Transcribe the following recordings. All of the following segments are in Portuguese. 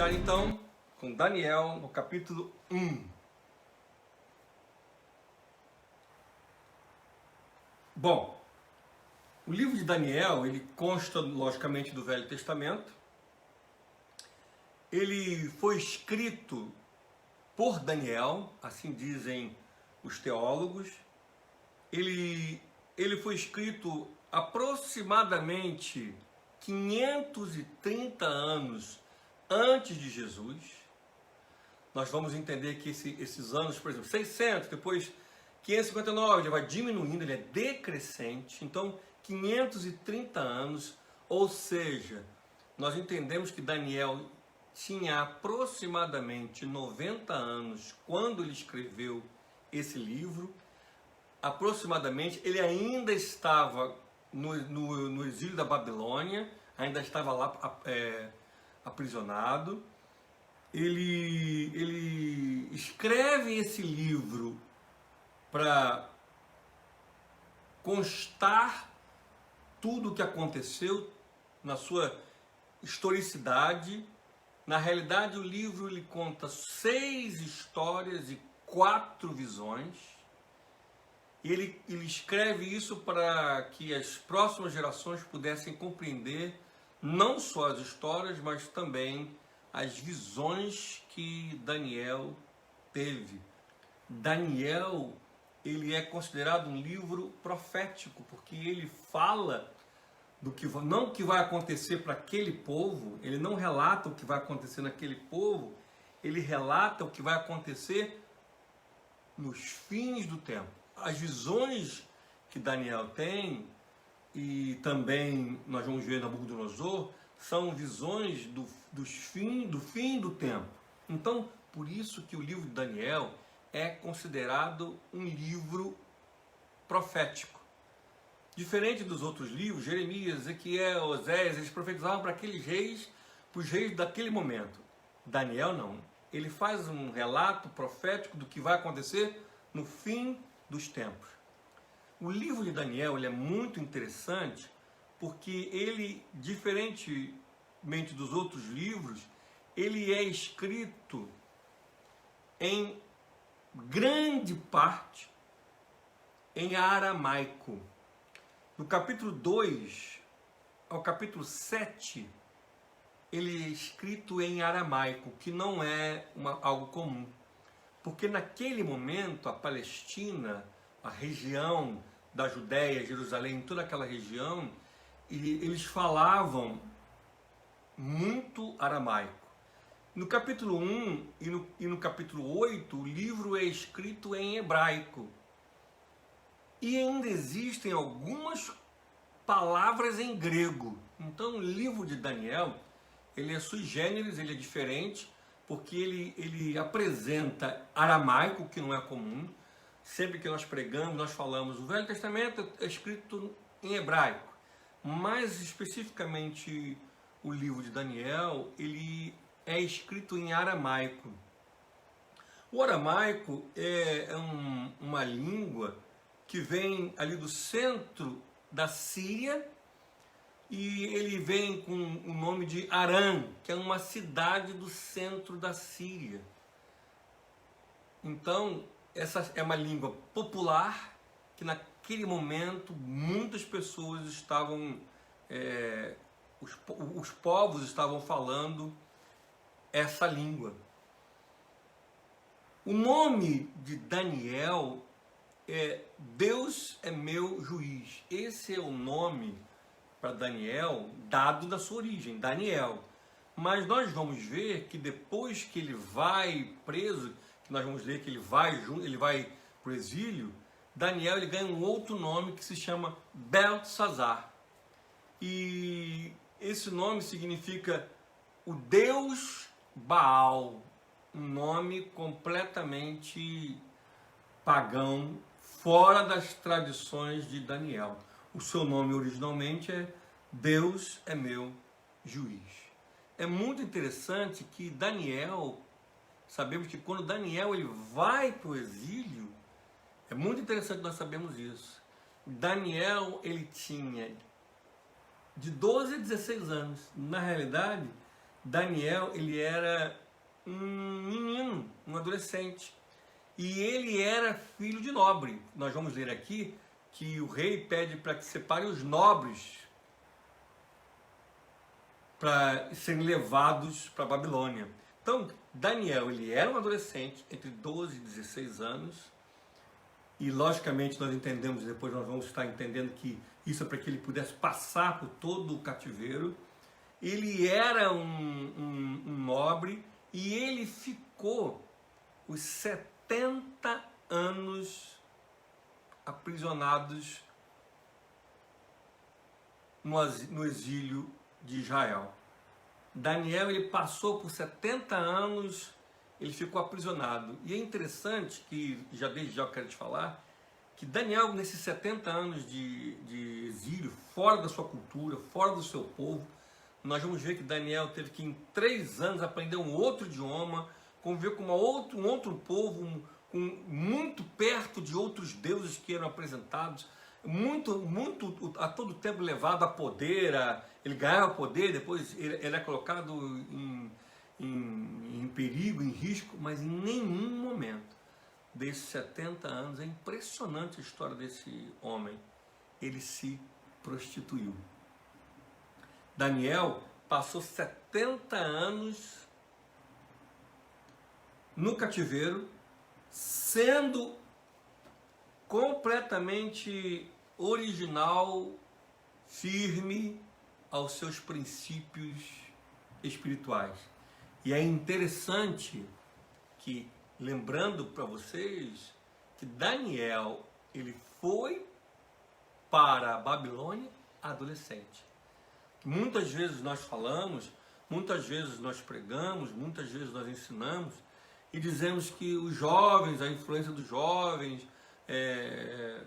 iniciar então com Daniel no capítulo 1. Bom, o livro de Daniel, ele consta logicamente do Velho Testamento. Ele foi escrito por Daniel, assim dizem os teólogos. Ele foi escrito aproximadamente 530 anos antes de Jesus. Nós vamos entender que esses anos, por exemplo, 600, depois 559, ele vai diminuindo, ele é decrescente. Então, 530 anos, ou seja, nós entendemos que Daniel tinha aproximadamente 90 anos quando ele escreveu esse livro. Aproximadamente, ele ainda estava no exílio da Babilônia, ainda estava lá aprisionado. Ele escreve esse livro para constar tudo o que aconteceu na sua historicidade. Na realidade, o livro ele conta 6 histórias e 4 visões. Ele escreve isso para que as próximas gerações pudessem compreender não só as histórias, mas também as visões que Daniel teve. Daniel, ele é considerado um livro profético, porque ele fala do que não o que vai acontecer para aquele povo, ele não relata o que vai acontecer naquele povo, ele relata o que vai acontecer nos fins do tempo. As visões que Daniel tem, e também nós vamos ver Nabucodonosor, são visões do fim do tempo. Então, por isso que o livro de Daniel é considerado um livro profético. Diferente dos outros livros, Jeremias, Ezequiel, Oséias, eles profetizavam para aqueles reis, para os reis daquele momento. Daniel não. Ele faz um relato profético do que vai acontecer no fim dos tempos. O livro de Daniel ele é muito interessante porque ele, diferentemente dos outros livros, ele é escrito em grande parte em aramaico. Do capítulo 2 ao capítulo 7, ele é escrito em aramaico, que não é algo comum. Porque naquele momento a Palestina, a região da Judéia, Jerusalém, toda aquela região, eles falavam muito aramaico. No capítulo 1 e no capítulo 8, o livro é escrito em hebraico. E ainda existem algumas palavras em grego. Então o livro de Daniel, ele é sui generis, ele é diferente, porque ele apresenta aramaico, que não é comum. Sempre que nós pregamos, nós falamos, o Velho Testamento é escrito em hebraico, mas especificamente o livro de Daniel, ele é escrito em aramaico. O aramaico é uma língua que vem ali do centro da Síria, e ele vem com o nome de Arã, que é uma cidade do centro da Síria. Então, essa é uma língua popular, que naquele momento muitas pessoas estavam, os povos estavam falando essa língua. O nome de Daniel é Deus é meu juiz. Esse é o nome para Daniel dado da sua origem, Daniel. Mas nós vamos ver que depois que ele vai preso, que nós vamos ler que ele vai para o exílio, Daniel ele ganha um outro nome que se chama Beltesazar. E esse nome significa o Deus Baal, um nome completamente pagão, fora das tradições de Daniel. O seu nome originalmente é Deus é meu juiz. É muito interessante que Daniel, sabemos que quando Daniel ele vai para o exílio, é muito interessante nós sabemos isso. Daniel ele tinha de 12 a 16 anos. Na realidade, Daniel, ele era um menino, um adolescente, e ele era filho de nobre. Nós vamos ler aqui que o rei pede para que separe os nobres para serem levados para a Babilônia. Então, Daniel, ele era um adolescente entre 12 e 16 anos, e logicamente nós entendemos, depois nós vamos estar entendendo que isso é para que ele pudesse passar por todo o cativeiro. Ele era um nobre, e ele ficou os 70 anos aprisionados no exílio de Israel. Daniel, ele passou por 70 anos, ele ficou aprisionado. E é interessante que, desde já eu quero te falar, que Daniel, nesses 70 anos de exílio, fora da sua cultura, fora do seu povo, nós vamos ver que Daniel teve que, em 3 anos, aprender um outro idioma, conviver com um outro povo, muito perto de outros deuses que eram apresentados, muito a todo tempo levado a poder, ele ganhava poder, depois ele era colocado em perigo, em risco, mas em nenhum momento desses 70 anos, é impressionante a história desse homem, ele se prostituiu. Daniel passou 70 anos no cativeiro, sendo completamente original, firme aos seus princípios espirituais. E é interessante que, lembrando para vocês, que Daniel, ele foi para a Babilônia adolescente. Muitas vezes nós falamos, muitas vezes nós pregamos, muitas vezes nós ensinamos e dizemos que os jovens, a influência dos jovens é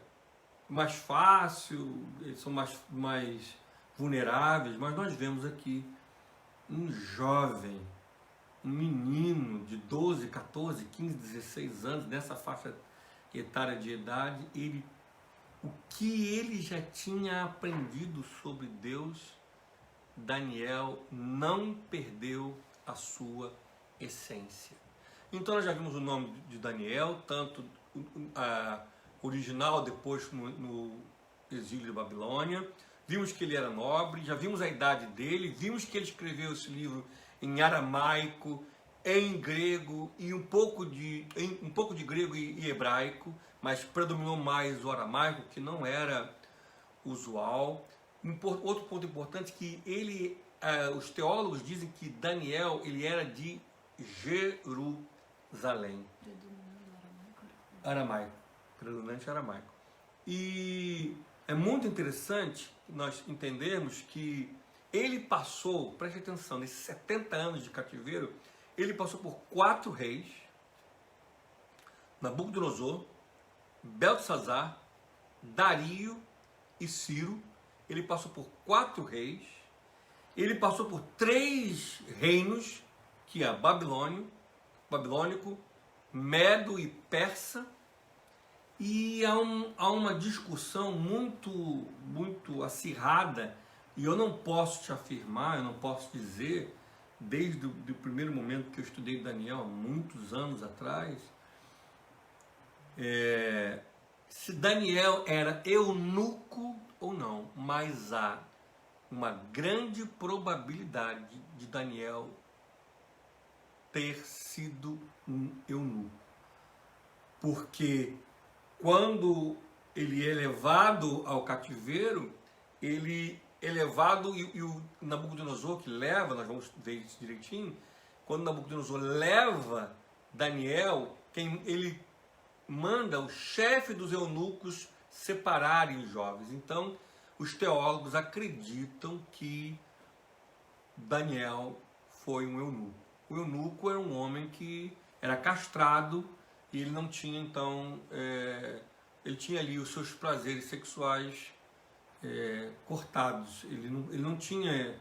mais fácil, eles são mais vulneráveis, mas nós vemos aqui um jovem, um menino de 12, 14, 15, 16 anos, nessa faixa etária de idade, o que ele já tinha aprendido sobre Deus, Daniel não perdeu a sua essência. Então nós já vimos o nome de Daniel, tanto original, depois no exílio de Babilônia. Vimos que ele era nobre, já vimos a idade dele, vimos que ele escreveu esse livro em aramaico, em grego e um pouco de grego e hebraico, mas predominou mais o aramaico, que não era usual. Outro ponto importante é que os teólogos dizem que Daniel, ele era de Jerusalém. Predominante aramaico. E é muito interessante nós entendermos que ele passou, preste atenção, nesses 70 anos de cativeiro, ele passou por 4 reis: Nabucodonosor, Beltesazar, Dario e Ciro. Ele passou por 4 reis, ele passou por 3 reinos, que é babilônico, medo e persa, e há uma discussão muito acirrada, e eu não posso te afirmar, eu não posso dizer, desde o primeiro momento que eu estudei Daniel, há muitos anos atrás, se Daniel era eunuco ou não, mas há uma grande probabilidade de Daniel ter sido um eunuco, porque quando ele é levado ao cativeiro, ele é levado, e o Nabucodonosor que leva, nós vamos ver isso direitinho, quando Nabucodonosor leva Daniel, ele manda o chefe dos eunucos separarem os jovens. Então, os teólogos acreditam que Daniel foi um eunuco. O eunuco era um homem que era castrado e ele não tinha, então, ele tinha ali os seus prazeres sexuais cortados. Ele não tinha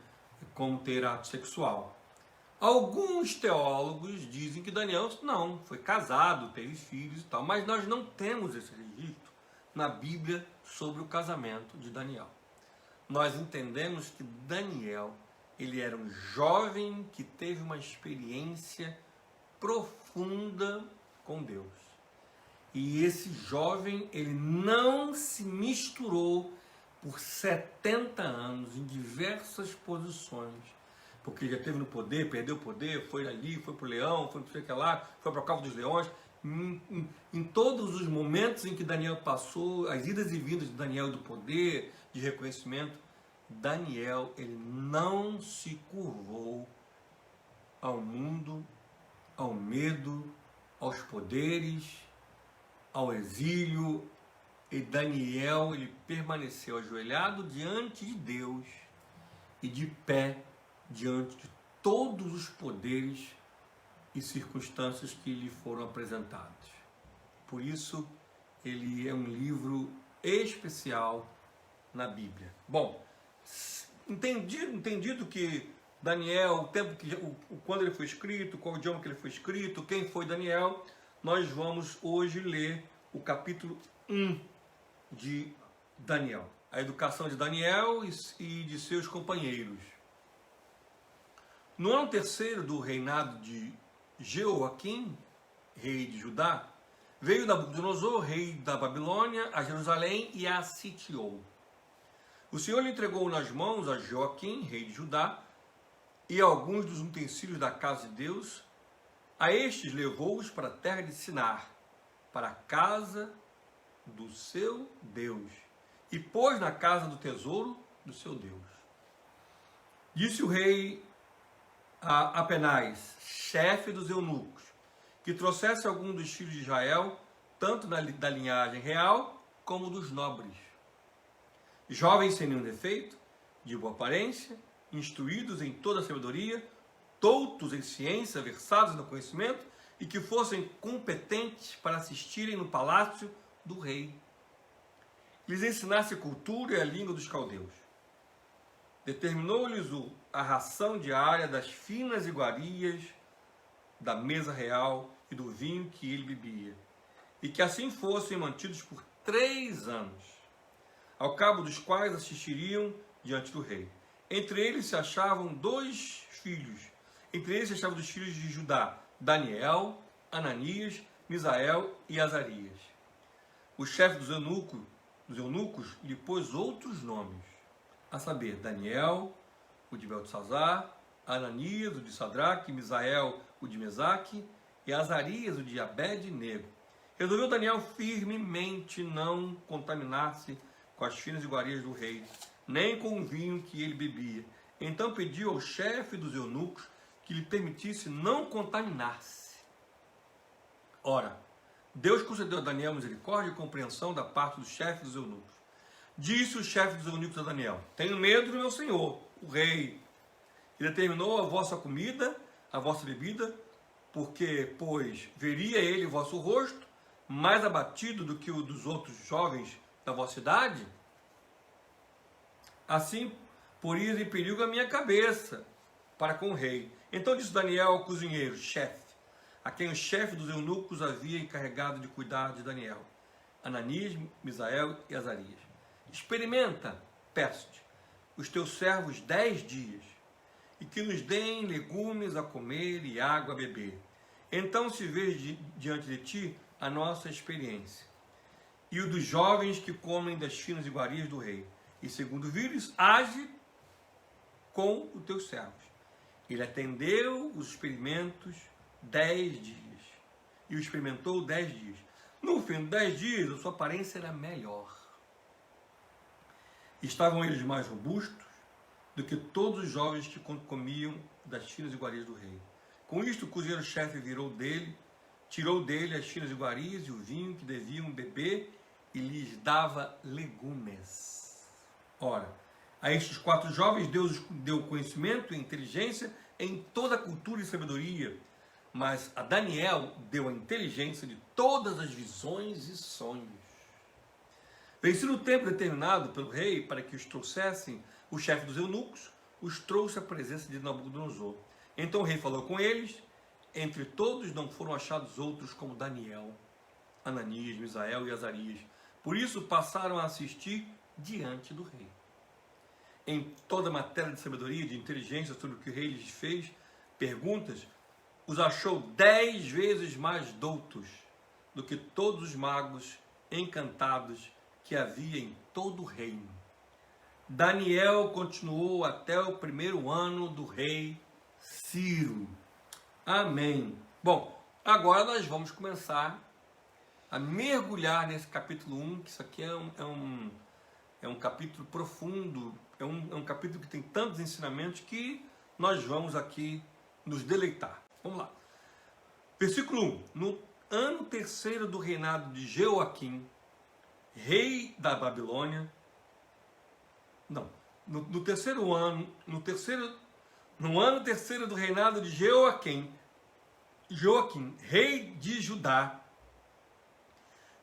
como ter ato sexual. Alguns teólogos dizem que Daniel não, foi casado, teve filhos e tal, mas nós não temos esse registro na Bíblia sobre o casamento de Daniel. Nós entendemos que Daniel, ele era um jovem que teve uma experiência profunda com Deus. E esse jovem, ele não se misturou por 70 anos em diversas posições, porque ele já esteve no poder, perdeu o poder, foi ali, foi para o leão, foi para o lá, foi para a cova dos leões. Em todos os momentos em que Daniel passou, as idas e vindas de Daniel do poder, de reconhecimento, Daniel, ele não se curvou ao mundo, ao medo, aos poderes, ao exílio. E Daniel, ele permaneceu ajoelhado diante de Deus e de pé diante de todos os poderes e circunstâncias que lhe foram apresentados. Por isso, ele é um livro especial na Bíblia. Bom, entendido que Daniel, o tempo que, quando ele foi escrito, qual o idioma que ele foi escrito, quem foi Daniel, nós vamos hoje ler o capítulo 1 de Daniel, a educação de Daniel e de seus companheiros. No ano terceiro do reinado de Jeoaquim, rei de Judá, veio Nabucodonosor, rei da Babilônia, a Jerusalém e a sitiou. O Senhor lhe entregou nas mãos a Jeoaquim, rei de Judá, e alguns dos utensílios da casa de Deus. A estes levou-os para a terra de Sinar, para a casa do seu Deus, e pôs na casa do tesouro do seu Deus. Disse o rei a Apenais, chefe dos eunucos, que trouxesse algum dos filhos de Israel, tanto da linhagem real como dos nobres, jovens sem nenhum defeito, de boa aparência, instruídos em toda a sabedoria, doutos em ciência, versados no conhecimento, e que fossem competentes para assistirem no palácio do rei. Lhes ensinasse a cultura e a língua dos caldeus. Determinou-lhes a ração diária das finas iguarias da mesa real e do vinho que ele bebia, e que assim fossem mantidos por 3 anos, ao cabo dos quais assistiriam diante do rei. Entre eles se achavam 2 filhos, entre eles se achavam dos filhos de Judá, Daniel, Ananias, Misael e Azarias. O chefe dos eunucos lhe pôs outros nomes, a saber, Daniel, o de Beltesazar, Ananias, o de Sadraque, Misael, o de Mesaque, e Azarias, o de Abed-nego. Resolveu Daniel firmemente não contaminar-se com as finas iguarias do rei, nem com o vinho que ele bebia. Então pediu ao chefe dos eunucos que lhe permitisse não contaminar-se. Ora, Deus concedeu a Daniel misericórdia e compreensão da parte do chefe dos eunucos. Disse o chefe dos eunucos a Daniel: tenho medo do meu senhor, o rei, e determinou a vossa comida, a vossa bebida, porque, pois, veria ele o vosso rosto, mais abatido do que o dos outros jovens da vossa idade. Assim, porias em perigo a minha cabeça para com o rei. Então disse Daniel ao cozinheiro, chefe, a quem o chefe dos eunucos havia encarregado de cuidar de Daniel, Ananias, Misael e Azarias: experimenta, peço-te, os teus servos 10 dias, e que nos deem legumes a comer e água a beber. Então se vê diante de ti a nossa experiência, e o dos jovens que comem das finas iguarias do rei. E segundo vires, age com os teus servos. Ele atendeu os experimentos 10 dias, e o experimentou 10 dias. No fim de 10 dias, a sua aparência era melhor. Estavam eles mais robustos do que todos os jovens que comiam das finas iguarias do rei. Com isto, o cozinheiro-chefe tirou dele as finas iguarias e o vinho que deviam beber e lhes dava legumes. Ora, a estes 4 jovens Deus deu conhecimento e inteligência em toda a cultura e sabedoria, mas a Daniel deu a inteligência de todas as visões e sonhos. Vencido o tempo determinado pelo rei para que os trouxessem, o chefe dos eunucos os trouxe à presença de Nabucodonosor. Então o rei falou com eles. Entre todos não foram achados outros como Daniel, Ananias, Misael e Azarias. Por isso passaram a assistir diante do rei. em toda matéria de sabedoria, de inteligência sobre o que o rei lhes fez, perguntas, os achou 10 vezes mais doutos do que todos os magos encantados que havia em todo o reino. Daniel continuou até o 1º ano do rei Ciro. Amém. Bom, agora nós vamos começar a mergulhar nesse capítulo 1, que isso aqui é um capítulo profundo, é um capítulo que tem tantos ensinamentos que nós vamos aqui nos deleitar. Vamos lá. Versículo 1. No ano 3º do reinado de Jeoaquim, rei da Babilônia, no ano 3º do reinado de Jeoaquim, rei de Judá,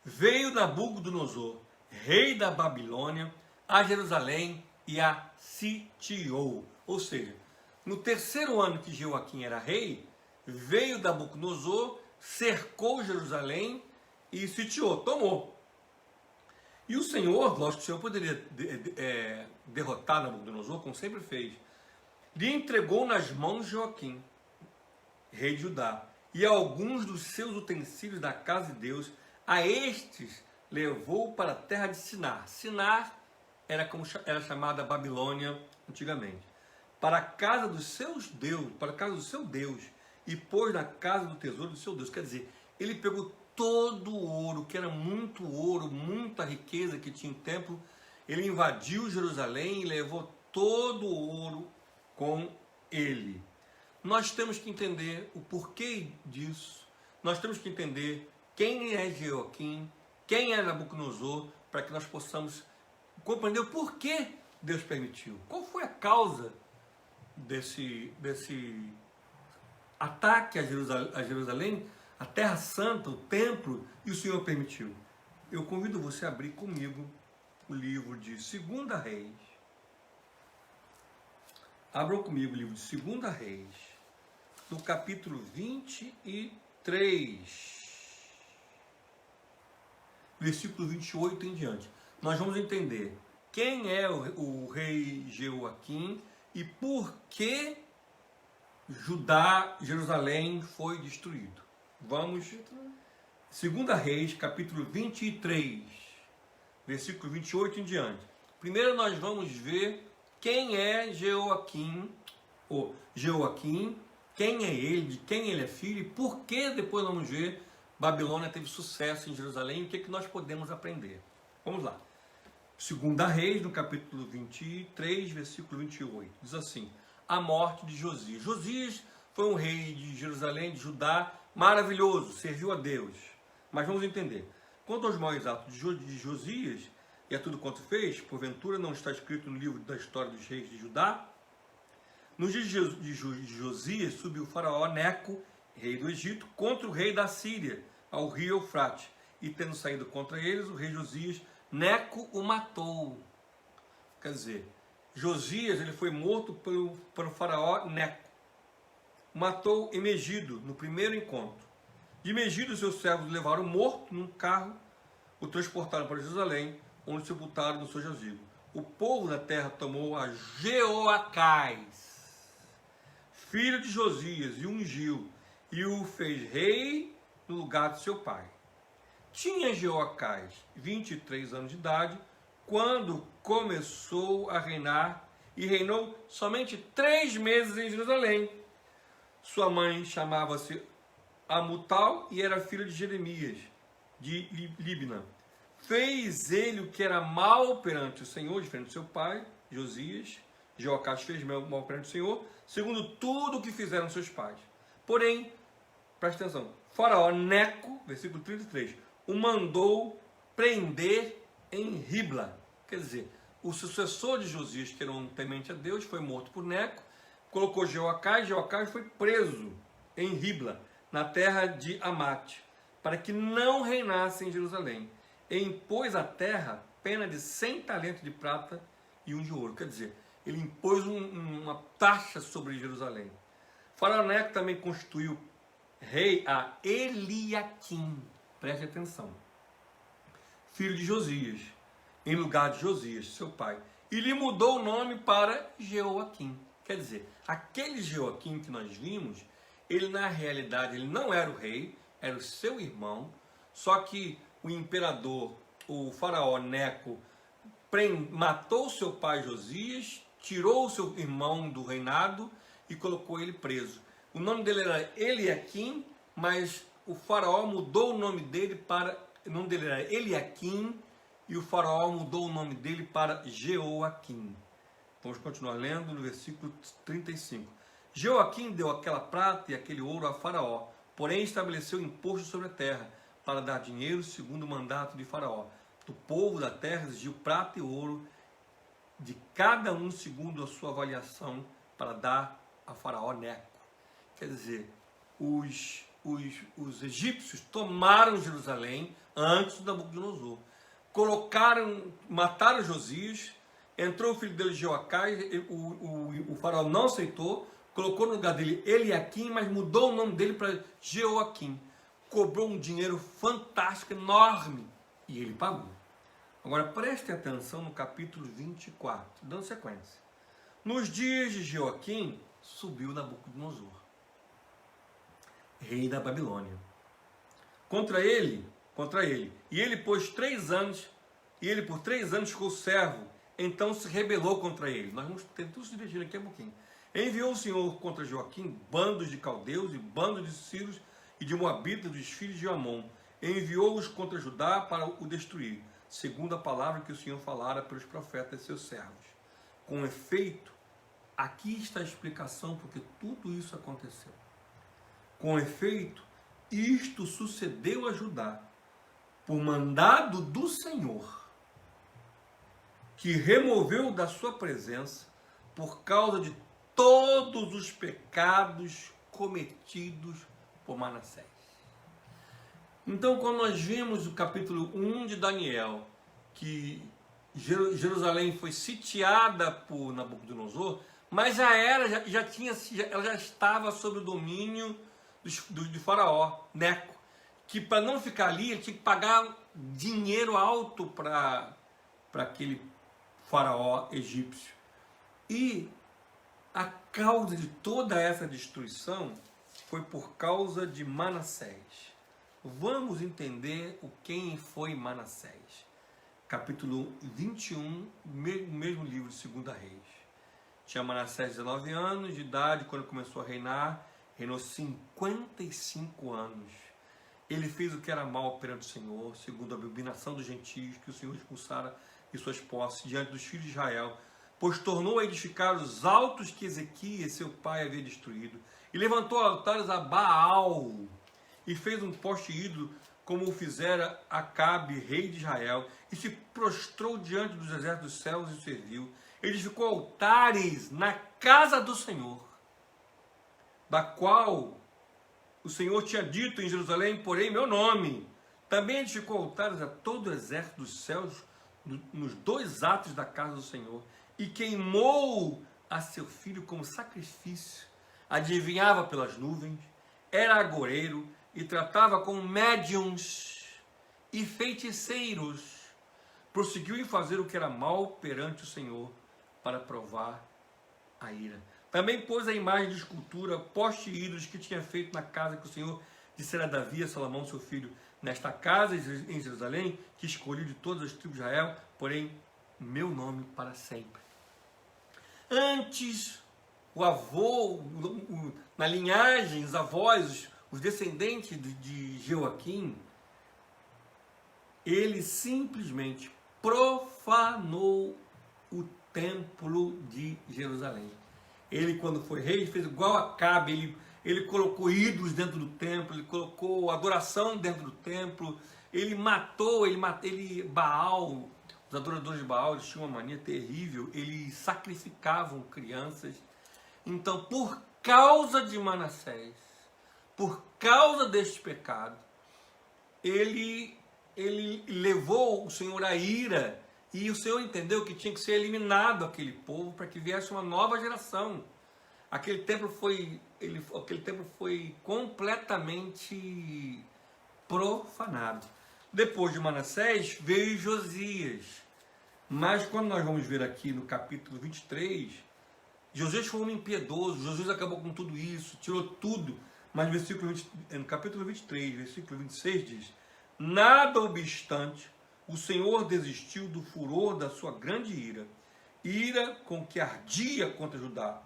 veio Nabucodonosor, rei da Babilônia, a Jerusalém e a sitiou. Ou seja, no 3º ano que Jeoaquim era rei, veio Nabucodonosor, cercou Jerusalém e sitiou, tomou. E o Senhor, lógico que o Senhor poderia derrotar Nabucodonosor, como sempre fez, lhe entregou nas mãos de Joaquim, rei de Judá, e alguns dos seus utensílios da casa de Deus, a estes levou para a terra de Sinar. Sinar era chamada Babilônia antigamente. Para a casa dos seus deuses, para a casa do seu Deus, e pôs na casa do tesouro do seu Deus. Quer dizer, ele pegou todo o ouro, que era muito ouro, muita riqueza que tinha o templo, ele invadiu Jerusalém e levou todo o ouro com ele. Nós temos que entender o porquê disso, nós temos que entender quem é Jeoaquim, quem é Nabucodonosor, para que nós possamos compreender o porquê Deus permitiu. Qual foi a causa desse ataque a Jerusalém, a Terra Santa, o templo, e o Senhor permitiu. Eu convido você a abrir comigo o livro de 2 Reis. Abram comigo o livro de 2 Reis, no capítulo 23, versículo 28 em diante. Nós vamos entender quem é o rei Jeoaquim e por que Jerusalém foi destruído. Vamos, 2 Reis, capítulo 23, versículo 28 em diante. Primeiro nós vamos ver quem é Jeoaquim, quem é ele, de quem ele é filho, e por que depois vamos ver Babilônia teve sucesso em Jerusalém, e o que nós podemos aprender. Vamos lá. 2 Reis, no capítulo 23, versículo 28, diz assim: a morte de Josias. Josias foi um rei de Jerusalém, de Judá, maravilhoso, serviu a Deus. Mas vamos entender. Quanto aos maus atos de Josias, e a tudo quanto fez, porventura não está escrito no livro da história dos reis de Judá? Nos dias de Josias, subiu o faraó Neco, rei do Egito, contra o rei da Síria, ao rio Eufrates. E tendo saído contra eles, o rei Josias, Neco o matou. Quer dizer, Josias ele foi morto pelo faraó Neco. Matou em Megido, no primeiro encontro. De Megido, seus servos o levaram morto num carro, o transportaram para Jerusalém, onde sepultaram no seu jazigo. O povo da terra tomou a Jeoacás, filho de Josias, e o ungiu, e o fez rei no lugar de seu pai. Tinha Jeoacás 23 anos de idade, quando começou a reinar, e reinou somente 3 meses em Jerusalém. Sua mãe chamava-se Amutal e era filha de Jeremias, de Libna. Fez ele o que era mal perante o Senhor, diferente do seu pai, Josias. Jeoacás fez mal perante o Senhor, segundo tudo o que fizeram seus pais. Porém, presta atenção, faraó Neco, versículo 33, o mandou prender em Ribla. Quer dizer, o sucessor de Josias, que era um temente a Deus, foi morto por Neco, colocou Jeoacás foi preso em Ribla, na terra de Amate, para que não reinasse em Jerusalém. E impôs à terra pena de 100 talentos de prata e 1 de ouro. Quer dizer, ele impôs uma taxa sobre Jerusalém. Faraó Neco também constituiu rei a Eliaquim, preste atenção, filho de Josias, em lugar de Josias, seu pai. e lhe mudou o nome para Jeoaquim. Quer dizer, aquele Jeoaquim que nós vimos, ele na realidade ele não era o rei, era o seu irmão, só que o imperador, o faraó Neco, matou seu pai Josias, tirou o seu irmão do reinado e colocou ele preso. O nome dele era Eliaquim, mas o faraó mudou o nome dele para... O nome dele era Eliaquim e o faraó mudou o nome dele para Jeoaquim. Vamos continuar lendo no versículo 35. Jeoaquim deu aquela prata e aquele ouro a faraó, porém estabeleceu imposto sobre a terra, para dar dinheiro segundo o mandato de faraó. Do povo da terra exigiu prata e ouro de cada um segundo a sua avaliação para dar a faraó Neco. Quer dizer, os egípcios tomaram Jerusalém antes do Nabucodonosor. Mataram Josias, entrou o filho dele Jeoacás, o faraó não aceitou, colocou no lugar dele Eliaquim, mas mudou o nome dele para Jeoaquim. Cobrou um dinheiro fantástico, enorme, e ele pagou. Agora preste atenção no capítulo 24, dando sequência. Nos dias de Jeoaquim, subiu Nabucodonosor, rei da Babilônia, contra ele, e ele por 3 anos ficou servo, então se rebelou contra ele. Nós vamos ter tudo se divertindo aqui um pouquinho. Enviou o Senhor contra Joaquim bandos de caldeus e bandos de sírios e de moabitas dos filhos de Amon. Enviou-os contra Judá para o destruir, segundo a palavra que o Senhor falara pelos profetas seus servos. Com efeito, aqui está a explicação porque tudo isso aconteceu. Com efeito, isto sucedeu a Judá, por mandado do Senhor, que removeu da sua presença, por causa de todos os pecados cometidos por Manassés. Então, quando nós vimos o capítulo 1 de Daniel, que Jerusalém foi sitiada por Nabucodonosor, mas ela já estava sob o domínio de Faraó Neco, que para não ficar ali, ele tinha que pagar dinheiro alto para aquele faraó egípcio. E a causa de toda essa destruição foi por causa de Manassés. Vamos entender quem foi Manassés. Capítulo 21, mesmo livro de 2 Reis. Tinha Manassés 19 anos de idade quando começou a reinar, reinou 55 anos. Ele fez o que era mal perante o Senhor, segundo a abominação dos gentios, que o Senhor expulsara de suas posses diante dos filhos de Israel, pois tornou a edificar os altos que Ezequias, seu pai, havia destruído, e levantou altares a Baal, e fez um poste ídolo, como o fizera Acabe, rei de Israel, e se prostrou diante dos exércitos dos céus e o serviu. Edificou altares na casa do Senhor, da qual o Senhor tinha dito em Jerusalém, porém meu nome. Também edificou altares a todo o exército dos céus, nos 2 atos da casa do Senhor, e queimou a seu filho como sacrifício, adivinhava pelas nuvens, era agoureiro e tratava com médiuns e feiticeiros. Prosseguiu em fazer o que era mal perante o Senhor, para provar a ira. Também pôs a imagem de escultura, poste e ídolos que tinha feito na casa que o Senhor dissera a Davi, a Salomão, seu filho, nesta casa em Jerusalém, que escolhi de todas as tribos de Israel, porém, meu nome para sempre. Antes, o avô, na linhagem, os avós, os descendentes de Jeoaquim, ele simplesmente profanou o templo de Jerusalém. Ele, quando foi rei, fez igual a Acabe, ele colocou ídolos dentro do templo, ele colocou adoração dentro do templo, Baal, os adoradores de Baal, eles tinham uma mania terrível, eles sacrificavam crianças. Então, por causa de Manassés, por causa deste pecado, ele levou o Senhor à ira, e o Senhor entendeu que tinha que ser eliminado aquele povo para que viesse uma nova geração. Aquele templo foi completamente profanado. Depois de Manassés veio Josias. Mas quando nós vamos ver aqui no capítulo 23, Josias foi um homem impiedoso, Josias acabou com tudo isso, tirou tudo. Mas no capítulo 23, versículo 26 diz: nada obstante, o Senhor desistiu do furor da sua grande ira com que ardia contra Judá,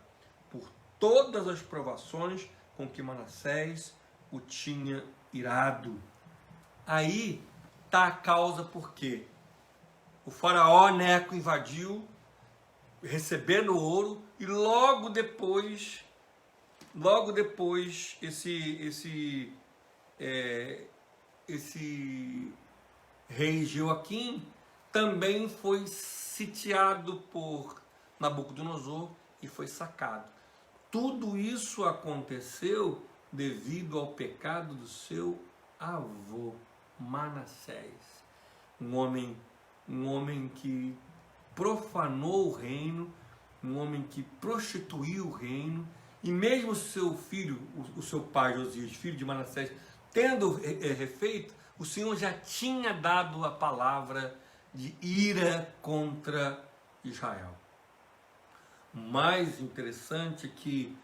por todas as provações com que Manassés o tinha irado. Aí está a causa por quê? O faraó Neco invadiu, recebendo ouro, e logo depois esse rei Jeoaquim também foi sitiado por Nabucodonosor e foi sacado. Tudo isso aconteceu devido ao pecado do seu avô Manassés, um homem que profanou o reino, um homem que prostituiu o reino, e mesmo seu filho, o seu pai Josias, filho de Manassés, tendo refeito, o Senhor já tinha dado a palavra de ira contra Israel. O mais interessante é que,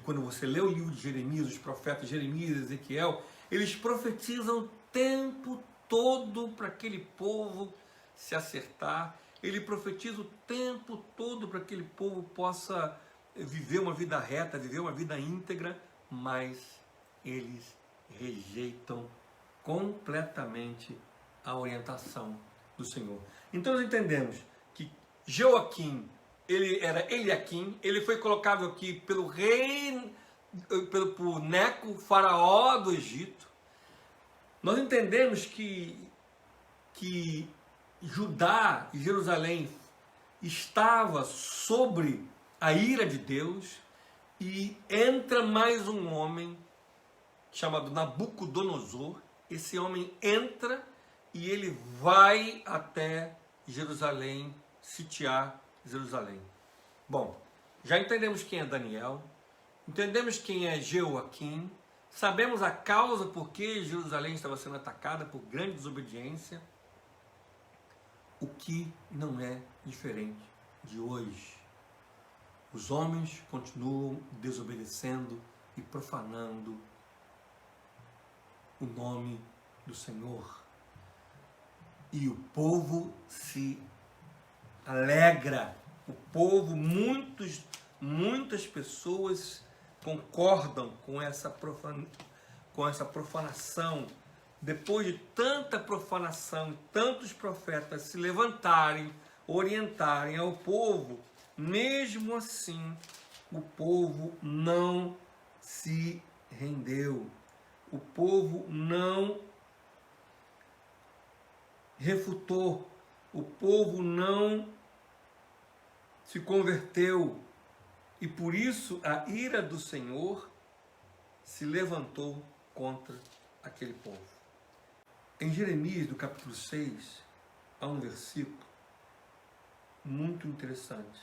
quando você lê o livro de Jeremias, os profetas Jeremias e Ezequiel, eles profetizam o tempo todo para aquele povo se acertar. Ele profetiza o tempo todo para que aquele povo possa viver uma vida reta, viver uma vida íntegra, mas eles rejeitam completamente a orientação do Senhor. Então nós entendemos que Jeoaquim, ele era Eliaquim, ele foi colocado aqui pelo rei, por Neco, faraó do Egito. Nós entendemos que Judá e Jerusalém estava sobre a ira de Deus, e entra mais um homem chamado Nabucodonosor. Esse homem entra e ele vai até Jerusalém, sitiar Jerusalém. Bom, já entendemos quem é Daniel, entendemos quem é Jeoaquim, sabemos a causa por que Jerusalém estava sendo atacada por grande desobediência. O que não é diferente de hoje. Os homens continuam desobedecendo e profanando o nome do Senhor. E o povo se alegra. O povo, muitas pessoas concordam com essa profanação. Depois de tanta profanação e tantos profetas se levantarem, orientarem ao povo, mesmo assim, o povo não se rendeu. O povo não refutou. O povo não se converteu. E por isso a ira do Senhor se levantou contra aquele povo. Em Jeremias, no capítulo 6, há um versículo muito interessante,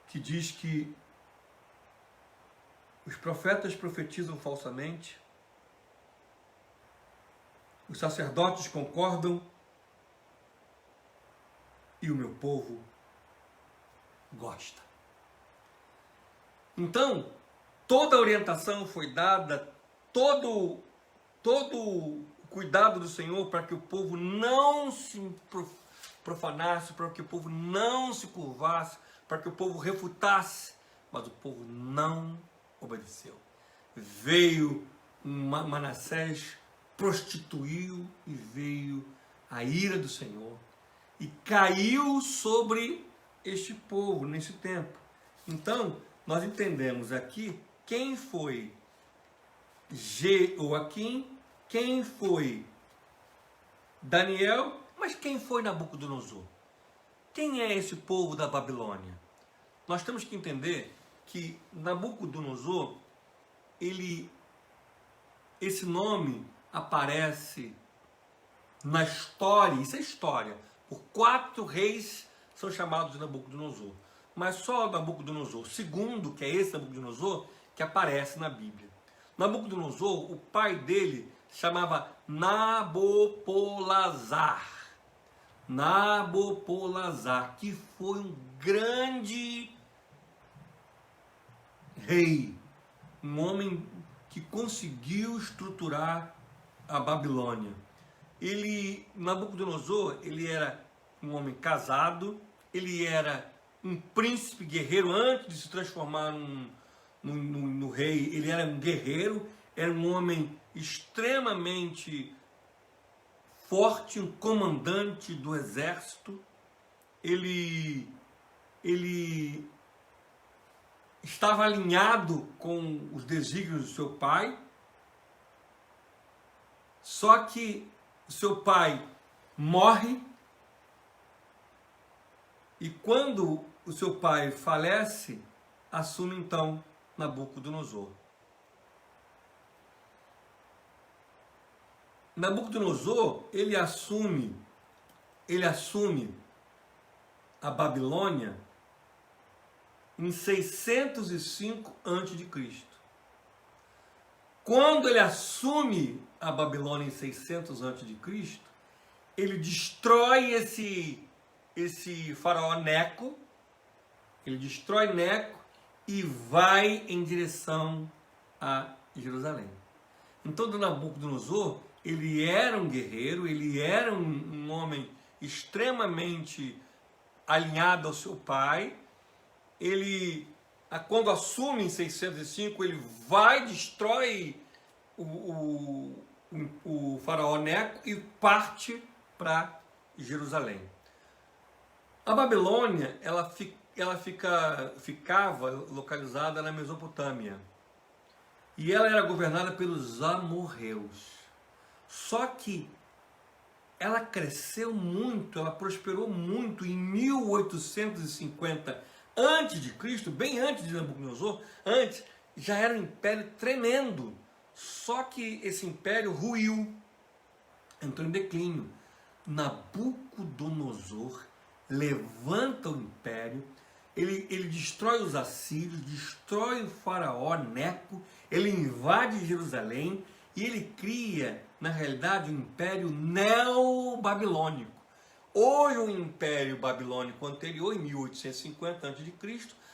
que diz que os profetas profetizam falsamente, os sacerdotes concordam e o meu povo gosta. Então, toda a orientação foi dada, todo o cuidado do Senhor para que o povo não se profanasse, para que o povo não se curvasse, para que o povo refutasse, mas o povo não obedeceu. Veio Manassés, prostituiu, e veio a ira do Senhor e caiu sobre este povo nesse tempo. Então, nós entendemos aqui quem foi Jeoaquim, quem foi Daniel, mas quem foi Nabucodonosor? Quem é esse povo da Babilônia? Nós temos que entender que Nabucodonosor, esse nome aparece na história, isso é história, por 4 reis são chamados de Nabucodonosor, mas só Nabucodonosor II, que é esse Nabucodonosor, que aparece na Bíblia. Nabucodonosor, o pai dele chamava Nabopolazar. Nabopolazar, que foi um grande rei, um homem que conseguiu estruturar a Babilônia. Nabucodonosor, ele era um homem casado, ele era um príncipe guerreiro antes de se transformar no rei. Ele era um guerreiro, era um homem extremamente forte, um comandante do exército. Ele estava alinhado com os desígnios do seu pai, só que o seu pai morre, e quando o seu pai falece, assume então Nabucodonosor. Nabucodonosor, ele assume a Babilônia em 605 a.C. Quando ele assume a Babilônia em 600 a.C., ele destrói esse faraó Neco, ele destrói Neco e vai em direção a Jerusalém. Então, Nabucodonosor, ele era um guerreiro, ele era um homem extremamente alinhado ao seu pai. Ele, quando assume em 605, ele vai, destrói o faraó Neco e parte para Jerusalém. A Babilônia, ela ficava localizada na Mesopotâmia. E ela era governada pelos amorreus. Só que ela cresceu muito, ela prosperou muito em 1850 a.C., bem antes de Nabucodonosor. Antes já era um império tremendo. Só que esse império ruiu, entrou em declínio. Nabucodonosor levanta o império, ele destrói os assírios, destrói o faraó Neco, ele invade Jerusalém e ele cria, na realidade, um império neo-babilônico. Houve um império babilônico anterior, em 1850 a.C.,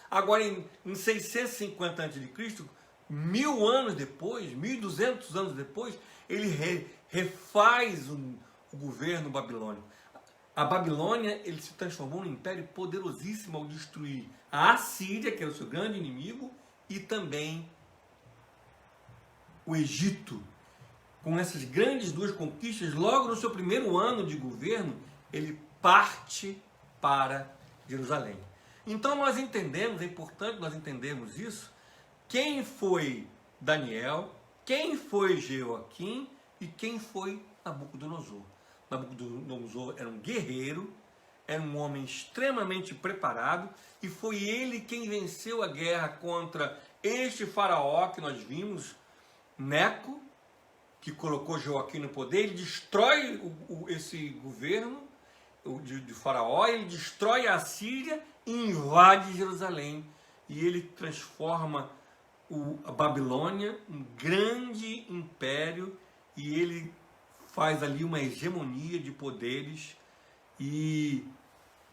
agora em 650 a.C., 1000 anos depois, 1200 anos depois, ele refaz o governo babilônico. A Babilônia, ele se transformou num império poderosíssimo ao destruir a Assíria, que era o seu grande inimigo, e também o Egito. Com essas grandes duas conquistas, logo no seu primeiro ano de governo, ele parte para Jerusalém. Então nós entendemos, é importante nós entendermos isso, quem foi Daniel, quem foi Jeoaquim e quem foi Nabucodonosor. Nabucodonosor era um guerreiro, era um homem extremamente preparado, e foi ele quem venceu a guerra contra este faraó que nós vimos, Neco, que colocou Jeoaquim no poder. Ele destrói esse governo de faraó, ele destrói a Síria e invade Jerusalém. E ele transforma a Babilônia um grande império, e ele faz ali uma hegemonia de poderes, e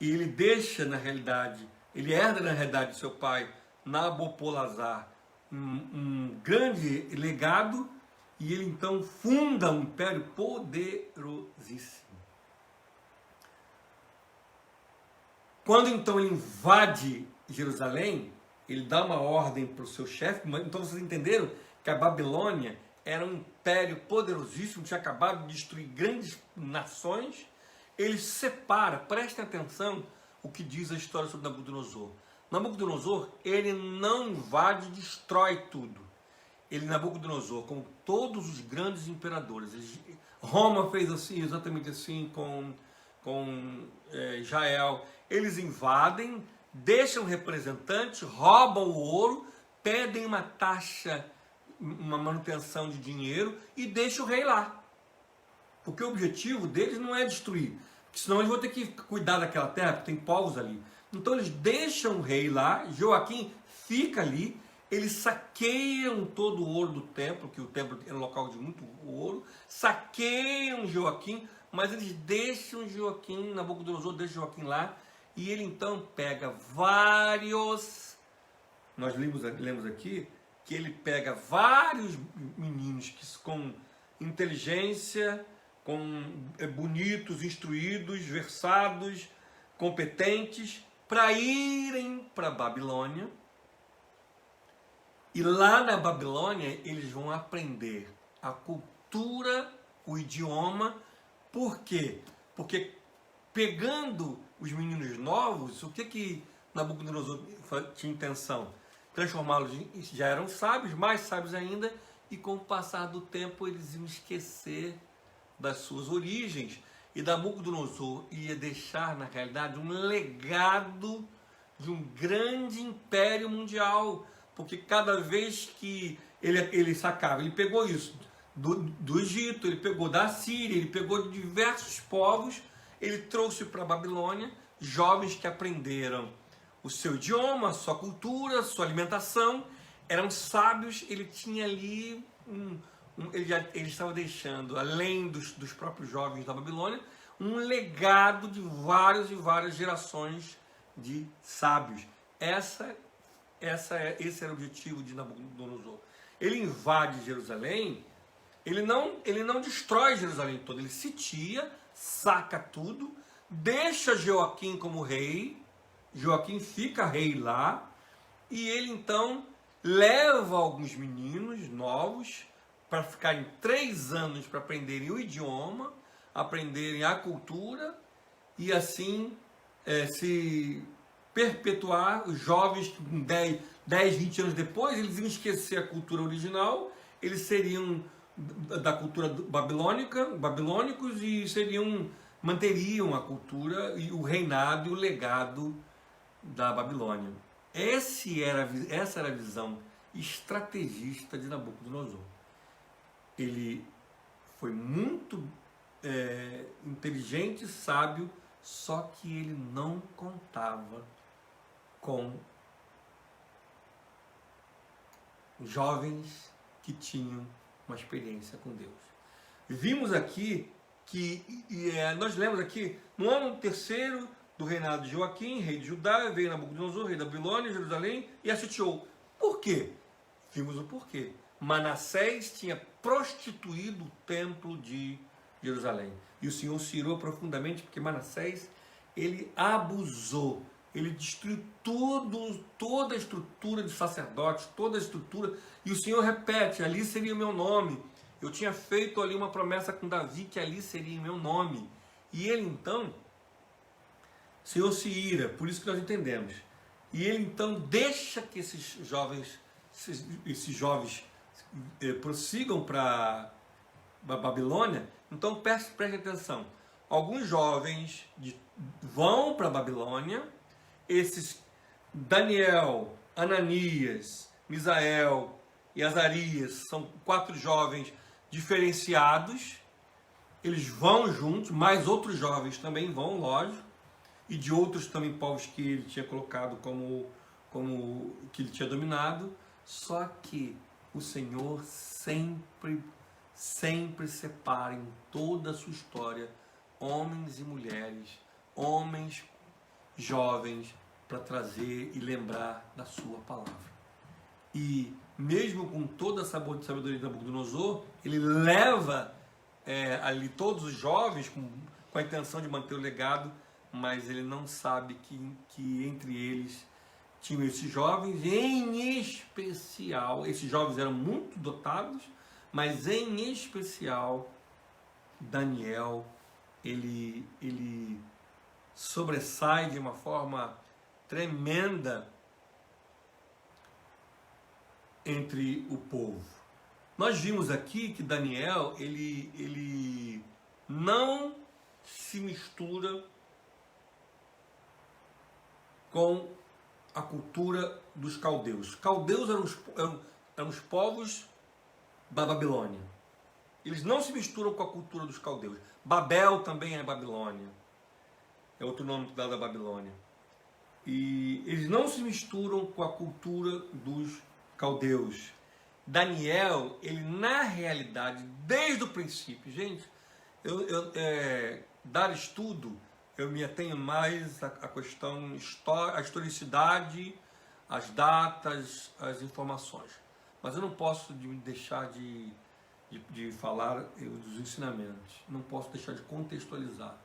ele deixa, na realidade, ele herda, na realidade, de seu pai, Nabopolazar, um grande legado, e ele então funda um império poderosíssimo. Quando então ele invade Jerusalém, ele dá uma ordem para o seu chefe. Então vocês entenderam que a Babilônia era um império poderosíssimo, tinha acabado de destruir grandes nações. Ele separa, prestem atenção o que diz a história sobre Nabucodonosor. Nabucodonosor, ele não invade e destrói tudo. Nabucodonosor, como todos os grandes imperadores, Roma fez assim, exatamente assim com Israel. Eles invadem, deixam representantes, roubam o ouro, pedem uma taxa, uma manutenção de dinheiro e deixam o rei lá. Porque o objetivo deles não é destruir, porque senão eles vão ter que cuidar daquela terra, porque tem povos ali. Então eles deixam o rei lá, Joaquim fica ali, eles saqueiam todo o ouro do templo, que o templo era um local de muito ouro, saqueiam Joaquim, mas eles deixam Joaquim, Nabucodonosor deixa Joaquim lá, e ele então pega vários, nós lemos aqui, que ele pega vários meninos que com inteligência, bonitos, instruídos, versados, competentes, para irem para a Babilônia. E lá na Babilônia eles vão aprender a cultura, o idioma. Por quê? Porque pegando os meninos novos, o que Nabucodonosor tinha intenção? Transformá-los, já eram sábios, mais sábios ainda, e com o passar do tempo eles iam esquecer das suas origens. E Nabucodonosor ia deixar, na realidade, um legado de um grande império mundial. Porque cada vez que ele sacava, ele pegou isso do Egito, ele pegou da Síria, ele pegou de diversos povos, ele trouxe para a Babilônia jovens que aprenderam o seu idioma, a sua cultura, a sua alimentação, eram sábios, ele tinha ali, ele estava deixando, além dos próprios jovens da Babilônia, um legado de várias e várias gerações de sábios. Esse era o objetivo de Nabucodonosor. Ele invade Jerusalém, ele não destrói Jerusalém toda, ele sitia, saca tudo, deixa Joaquim como rei, Joaquim fica rei lá, e ele então leva alguns meninos novos para ficarem 3 anos para aprenderem o idioma, aprenderem a cultura, e assim se perpetuar. Os jovens, 10, 20 anos depois, eles iam esquecer a cultura original, eles seriam da cultura babilônicos e manteriam a cultura e o reinado e o legado da Babilônia. Essa era a visão estrategista de Nabucodonosor. Ele foi muito inteligente, sábio, só que ele não contava com jovens que tinham uma experiência com Deus. Vimos aqui nós lemos aqui, no ano 3º do reinado de Joaquim, rei de Judá, veio Nabucodonosor, rei da Babilônia, Jerusalém, e a sitiou. Por quê? Vimos o porquê. Manassés tinha prostituído o templo de Jerusalém. E o Senhor se irou profundamente, porque Manassés, ele abusou. Ele destruiu toda a estrutura de sacerdotes, toda a estrutura. E o Senhor repete, ali seria o meu nome. Eu tinha feito ali uma promessa com Davi, que ali seria o meu nome. E ele então, o Senhor se ira, por isso que nós entendemos. E ele então deixa que esses jovens prossigam para a Babilônia. Então preste atenção. Alguns jovens vão para a Babilônia. Esses Daniel, Ananias, Misael e Azarias são 4 jovens diferenciados. Eles vão juntos, mais outros jovens também vão, lógico, e de outros também povos que ele tinha colocado como que ele tinha dominado. Só que o Senhor sempre separa em toda a sua história homens e mulheres, homens jovens, para trazer e lembrar da sua palavra. E mesmo com toda a sabedoria de Nabucodonosor, ele leva ali todos os jovens com a intenção de manter o legado, mas ele não sabe que entre eles tinham esses jovens, em especial, esses jovens eram muito dotados, mas em especial Daniel, ele sobressai de uma forma tremenda entre o povo. Nós vimos aqui que Daniel, ele não se mistura com a cultura dos caldeus. Os caldeus eram os povos da Babilônia. Eles não se misturam com a cultura dos caldeus. Babel também é Babilônia. É outro nome dado à Babilônia. E eles não se misturam com a cultura dos caldeus. Daniel, ele na realidade, desde o princípio, gente, dar estudo, eu me atenho mais à questão, a historicidade, as datas, as informações. Mas eu não posso deixar de falar dos ensinamentos, não posso deixar de contextualizar.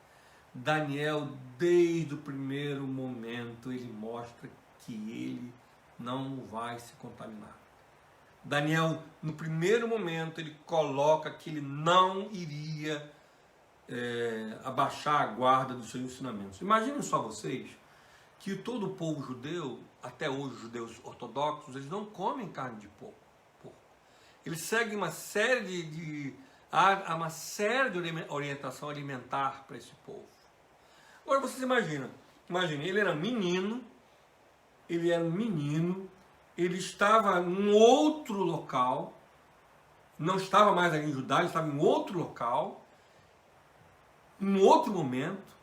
Daniel, desde o primeiro momento, ele mostra que ele não vai se contaminar. Daniel, no primeiro momento, ele coloca que ele não iria abaixar a guarda dos seus ensinamentos. Imaginem só vocês que todo o povo judeu, até hoje os judeus ortodoxos, eles não comem carne de porco. Eles seguem uma série de orientação alimentar para esse povo. Agora vocês imaginem, ele era um menino, ele estava em outro local, não estava mais ali em Judá, ele estava em outro local, em outro momento,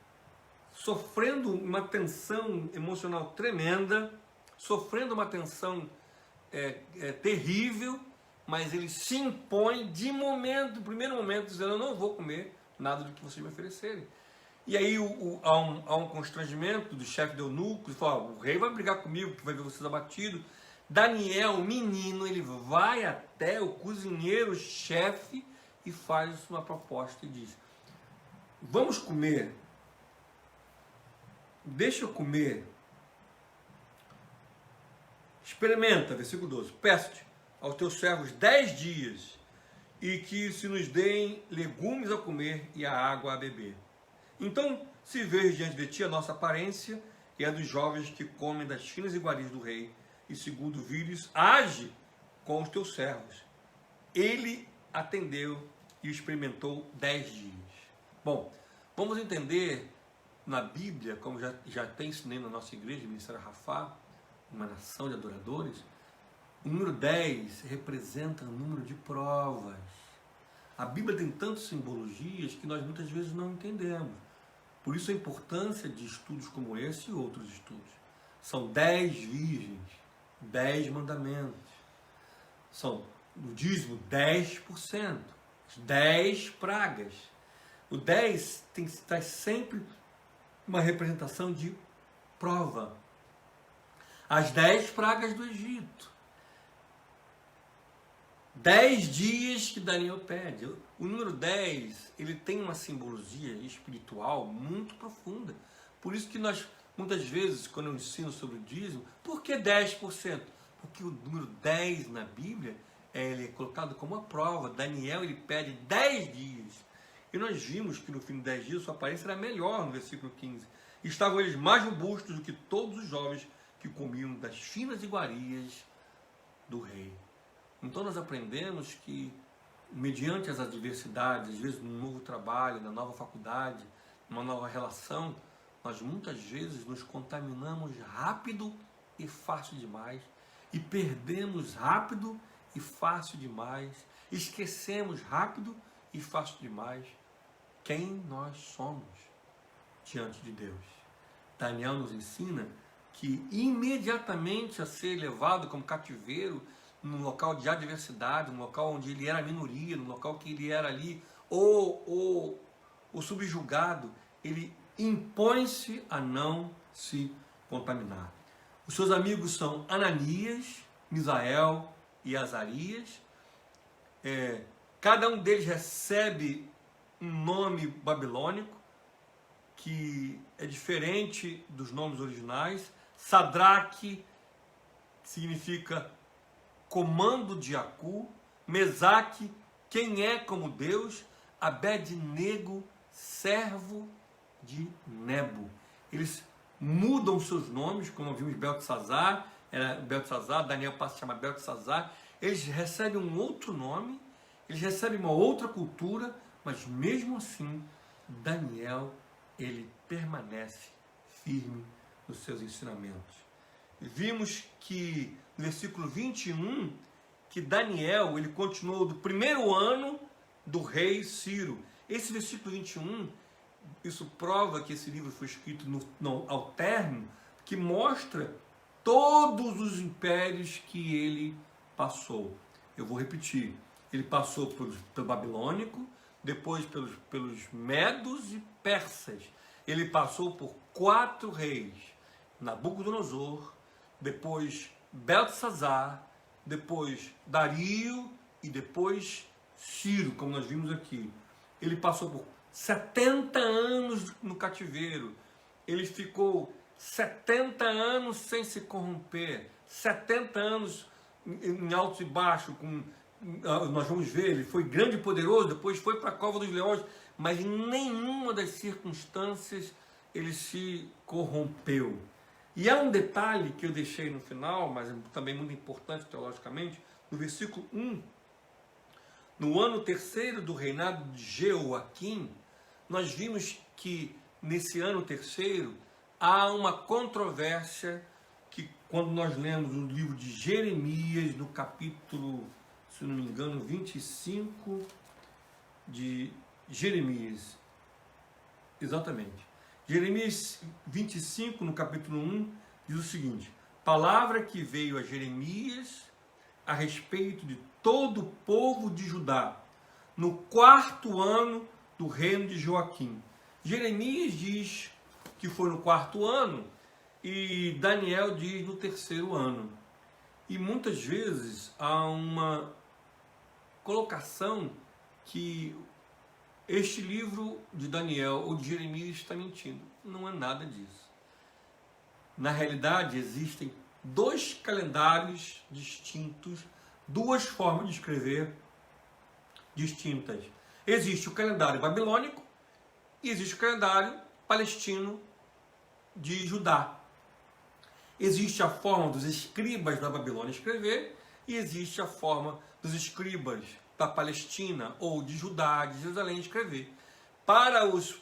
sofrendo uma tensão emocional tremenda, sofrendo uma tensão terrível, mas ele se impõe no primeiro momento, dizendo: eu não vou comer nada do que vocês me oferecerem. E aí há um constrangimento do chefe do eunuco, ele fala: o rei vai brigar comigo, que vai ver vocês abatidos. Daniel, o menino, ele vai até o cozinheiro-chefe e faz uma proposta e diz: vamos comer, deixa eu comer, experimenta, versículo 12, peço-te aos teus servos 10 dias, e que se nos deem legumes a comer e a água a beber. Então se veja diante de ti a nossa aparência e a dos jovens que comem das finas iguarias do rei, e segundo vires, age com os teus servos. Ele atendeu e experimentou 10 dias. Bom, vamos entender na Bíblia, como já até ensinei na nossa igreja, Ministério Rafá, uma nação de adoradores, o número 10 representa o número de provas. A Bíblia tem tantas simbologias que nós muitas vezes não entendemos. Por isso a importância de estudos como esse e outros estudos. São 10 virgens, 10 mandamentos. São, no dízimo, 10%, 10 pragas. O 10 traz sempre uma representação de prova. As 10 pragas do Egito. 10 dias que Daniel pede. O número 10, ele tem uma simbologia espiritual muito profunda. Por isso que nós, muitas vezes, quando eu ensino sobre o dízimo, por que 10%? Porque o número 10 na Bíblia, ele é colocado como uma prova. Daniel, ele pede 10 dias. E nós vimos que no fim de 10 dias, sua aparência era melhor, no versículo 15. Estavam eles mais robustos do que todos os jovens que comiam das finas iguarias do rei. Então nós aprendemos que, mediante as adversidades, às vezes num novo trabalho, na nova faculdade, numa nova relação, nós muitas vezes nos contaminamos rápido e fácil demais, e perdemos rápido e fácil demais, esquecemos rápido e fácil demais quem nós somos diante de Deus. Daniel nos ensina que imediatamente a ser levado como cativeiro, num local de adversidade, num local onde ele era minoria, num local que ele era ali o subjugado, ele impõe-se a não se contaminar. Os seus amigos são Ananias, Misael e Azarias. Cada um deles recebe um nome babilônico, que é diferente dos nomes originais. Sadraque significa comando de Acu, Mesaque, quem é como Deus, Abed-nego, servo de Nebo. Eles mudam seus nomes, como vimos Beltesazar, Daniel passa a se chamar Beltesazar. Eles recebem um outro nome, eles recebem uma outra cultura, mas mesmo assim, Daniel, ele permanece firme nos seus ensinamentos. Vimos que no versículo 21, que Daniel, ele continuou do primeiro ano do rei Ciro. Esse versículo 21, isso prova que esse livro foi escrito ao término, que mostra todos os impérios que ele passou. Eu vou repetir. Ele passou pelo babilônico, depois pelos medos e persas. Ele passou por 4 reis. Nabucodonosor, depois Beltesazar, depois Dario e depois Ciro, como nós vimos aqui. Ele passou por 70 anos no cativeiro. Ele ficou 70 anos sem se corromper. 70 anos em altos e baixos. Nós vamos ver, ele foi grande e poderoso, depois foi para a cova dos leões, mas em nenhuma das circunstâncias ele se corrompeu. E há um detalhe que eu deixei no final, mas também muito importante teologicamente, no versículo 1. No ano 3º do reinado de Jeoaquim, nós vimos que nesse ano 3º há uma controvérsia que, quando nós lemos o livro de Jeremias, no capítulo, se não me engano, 25 de Jeremias, exatamente. Jeremias 25, no capítulo 1, diz o seguinte: palavra que veio a Jeremias a respeito de todo o povo de Judá, no 4º ano do reino de Joaquim. Jeremias diz que foi no 4º ano e Daniel diz no 3º ano. E muitas vezes há uma colocação que este livro de Daniel ou de Jeremias está mentindo. Não é nada disso. Na realidade, existem 2 calendários distintos, 2 formas de escrever distintas. Existe o calendário babilônico e existe o calendário palestino de Judá. Existe a forma dos escribas da Babilônia escrever e existe a forma dos escribas da Palestina ou de Judá, de Jerusalém escrever. Para os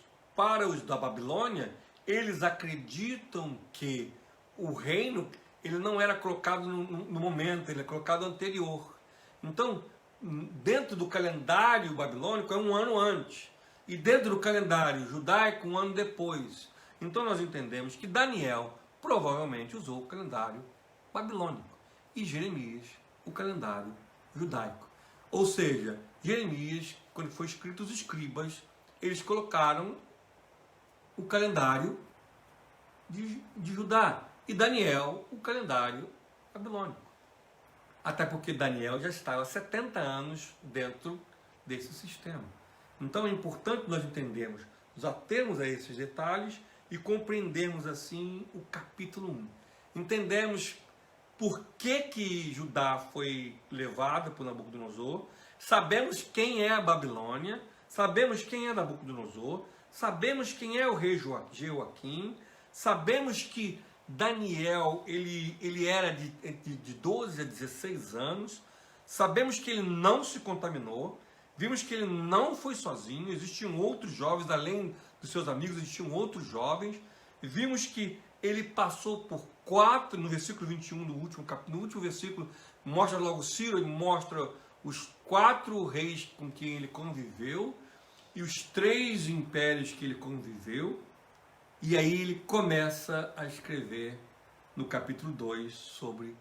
da Babilônia, eles acreditam que o reino ele não era colocado no momento, ele é colocado anterior. Então, dentro do calendário babilônico é um ano antes. E dentro do calendário judaico, um ano depois. Então nós entendemos que Daniel provavelmente usou o calendário babilônico e Jeremias o calendário judaico. Ou seja, Jeremias, quando foi escrito os escribas, eles colocaram o calendário de Judá e Daniel o calendário babilônico. Até porque Daniel já estava há 70 anos dentro desse sistema. Então é importante nós entendermos, nos atermos a esses detalhes e compreendermos assim o capítulo 1. Entendemos por que Judá foi levado por Nabucodonosor, sabemos quem é a Babilônia, sabemos quem é Nabucodonosor, sabemos quem é o rei Jeoaquim, sabemos que Daniel ele era de 12 a 16 anos, sabemos que ele não se contaminou, vimos que ele não foi sozinho, existiam outros jovens, além dos seus amigos, existiam outros jovens, vimos que ele passou por 4, no versículo 21, no último versículo, mostra logo Ciro, e mostra os 4 reis com quem ele conviveu, e os 3 impérios que ele conviveu, e aí ele começa a escrever no capítulo 2 sobre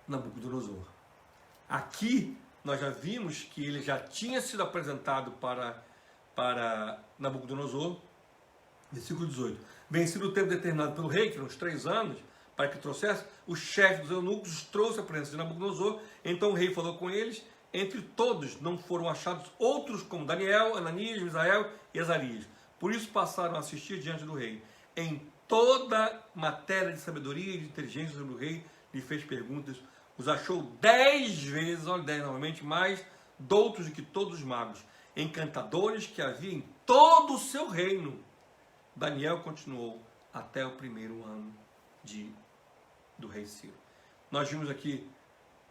Nabucodonosor. Aqui nós já vimos que ele já tinha sido apresentado para Nabucodonosor, versículo 18. Vencido o tempo determinado pelo rei, que eram os 3 anos, para que trouxesse, o chefe dos eunucos trouxe a presença de Nabucodonosor. Então o rei falou com eles. Entre todos não foram achados outros como Daniel, Ananias, Misael e Azarias. Por isso passaram a assistir diante do rei. Em toda matéria de sabedoria e de inteligência sobre o rei, lhe fez perguntas. Os achou 10 vezes, olha 10 novamente, mais doutos do que todos os magos, encantadores que havia em todo o seu reino. Daniel continuou até o 1º ano do rei Ciro. Nós vimos aqui,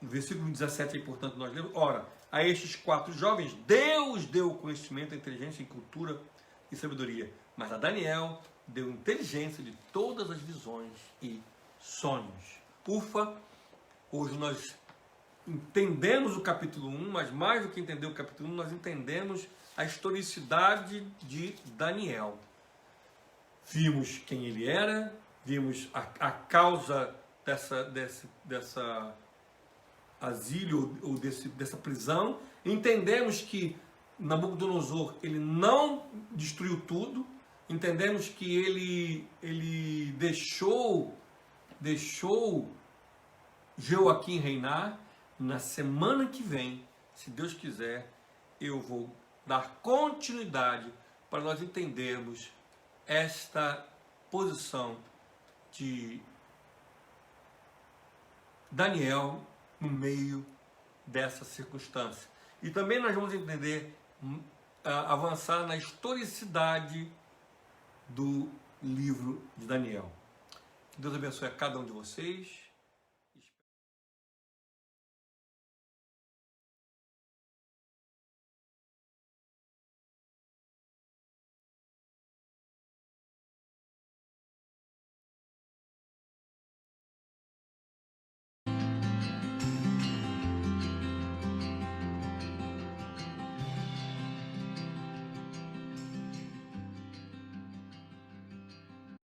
no versículo 17, portanto, nós lemos, ora, a estes 4 jovens, Deus deu conhecimento, inteligência e cultura e sabedoria, mas a Daniel deu inteligência de todas as visões e sonhos. Ufa, hoje nós entendemos o capítulo 1, mas mais do que entender o capítulo 1, nós entendemos a historicidade de Daniel. Vimos quem ele era, vimos a causa dessa asilo ou dessa prisão. Entendemos que Nabucodonosor ele não destruiu tudo. Entendemos que ele deixou Jeoaquim reinar. Na semana que vem, se Deus quiser, eu vou dar continuidade para nós entendermos esta posição de Daniel no meio dessa circunstância. E também nós vamos entender, avançar na historicidade do livro de Daniel. Que Deus abençoe a cada um de vocês.